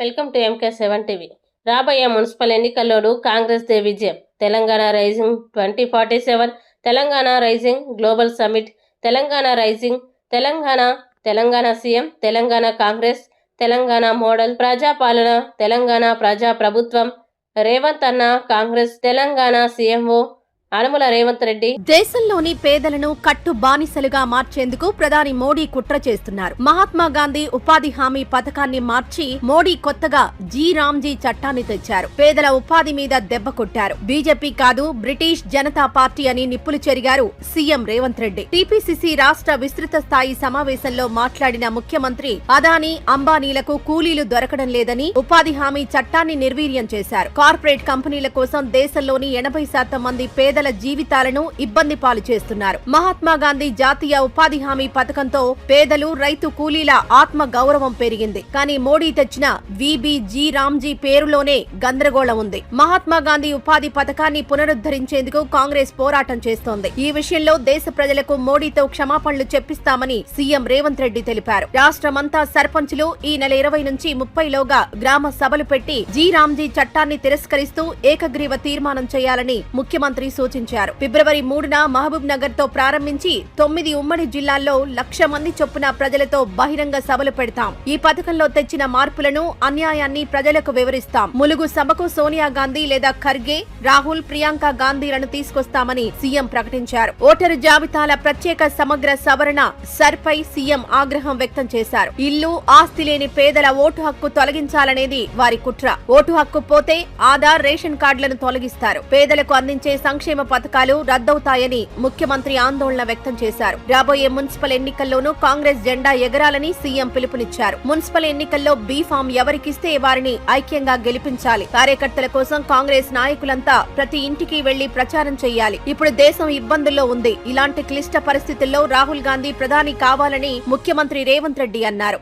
Welcome to MK7 TV. రాబోయే municipal ఎన్నికల్లోనూ కాంగ్రెస్ దే విజయం. Telangana rising 2047, Telangana rising global summit, Telangana rising, Telangana CM, Telangana Congress, Telangana model ప్రజాపాలన, తెలంగాణ ప్రజా ప్రభుత్వం, రేవంత్ అన్న కాంగ్రెస్, తెలంగాణ సీఎంఓ అనుముల రేవంత్ రెడ్డి. దేశంలోని పేదలను కట్టు బానిసలుగా మార్చేందుకు ప్రధాని మోడీ కుట్ర చేస్తున్నారు. మహాత్మా గాంధీ ఉపాధి హామీ పథకాన్ని మార్చి మోడీ కొత్తగా రామ్జీ చట్టాన్ని తెచ్చారు. పేదల ఉపాధి మీద దెబ్బ కొట్టారు. బీజేపీ కాదు, బ్రిటిష్ జనతా పార్టీ అని నిప్పులు చెరిగారు సీఎం రేవంత్ రెడ్డి. టీపీసీసీ రాష్ట్ర విస్తృత స్థాయి సమావేశంలో మాట్లాడిన ముఖ్యమంత్రి అదానీ, అంబానీలకు కూలీలు దొరకడం లేదని ఉపాధి హామీ చట్టాన్ని నిర్వీర్యం చేశారు. కార్పొరేట్ కంపెనీల కోసం దేశంలోని 80% మంది పేదల జీవితాలను ఇబ్బంది పాలు చేస్తున్నారు. మహాత్మా గాంధీ జాతీయ ఉపాధి హామీ పథకంతో పేదలు, రైతు కూలీల ఆత్మ గౌరవం పెరిగింది. కానీ మోడీ తెచ్చిన రామ్జీ పేరులోనే గందరగోళం ఉంది. మహాత్మా గాంధీ ఉపాధి పథకాన్ని పునరుద్ధరించేందుకు కాంగ్రెస్ పోరాటం చేస్తోంది. ఈ విషయంలో దేశ ప్రజలకు మోడీతో క్షమాపణలు చెప్పిస్తామని సీఎం రేవంత్ రెడ్డి తెలిపారు. రాష్ట్రమంతా సర్పంచులు ఈ నెల 20 నుంచి 30 లోగా గ్రామ సభలు పెట్టి రామ్జీ చట్టాన్ని తిరస్కరిస్తూ ఏకగ్రీవ తీర్మానం చేయాలని ముఖ్యమంత్రి సూచించారు. ఫిబ్రవరి 3న మహబూబ్ నగర్ తో ప్రారంభించి 9 ఉమ్మడి జిల్లాల్లో 1,00,000 మంది చొప్పున ప్రజలతో బహిరంగ సభలు పెడతాం. ఈ పథకంలో తెచ్చిన మార్పులను, అన్యాయాన్ని ప్రజలకు వివరిస్తాం. ములుగు సభకు సోనియా గాంధీ లేదా ఖర్గే, రాహుల్, ప్రియాంక గాంధీలను తీసుకొస్తామని సీఎం ప్రకటించారు. ఓటరు జాబితాల ప్రత్యేక సమగ్ర సవరణ సర్పై సీఎం ఆగ్రహం వ్యక్తం చేశారు. ఇల్లు, ఆస్తి లేని పేదల ఓటు హక్కు తొలగించాలనేది వారి కుట్ర. ఓటు హక్కు పోతే ఆధార్, రేషన్ కార్డులను తొలగిస్తారు. పేదలకు అందించే సంక్షేమ పథకాలు రద్దవుతాయని ముఖ్యమంత్రి ఆందోళన వ్యక్తం చేశారు. రాబోయే మున్సిపల్ ఎన్నికల్లోనూ కాంగ్రెస్ జెండా ఎగరాలని సీఎం పిలుపునిచ్చారు. మున్సిపల్ ఎన్నికల్లో బీఫామ్ ఎవరికిస్తే వారిని ఐక్యంగా గెలిపించాలి. కార్యకర్తల కోసం కాంగ్రెస్ నాయకులంతా ప్రతి ఇంటికి వెళ్లి ప్రచారం చేయాలి. ఇప్పుడు దేశం ఇబ్బందుల్లో ఉంది. ఇలాంటి క్లిష్ట పరిస్థితుల్లో రాహుల్ గాంధీ ప్రధాని కావాలని ముఖ్యమంత్రి రేవంత్ రెడ్డి అన్నారు.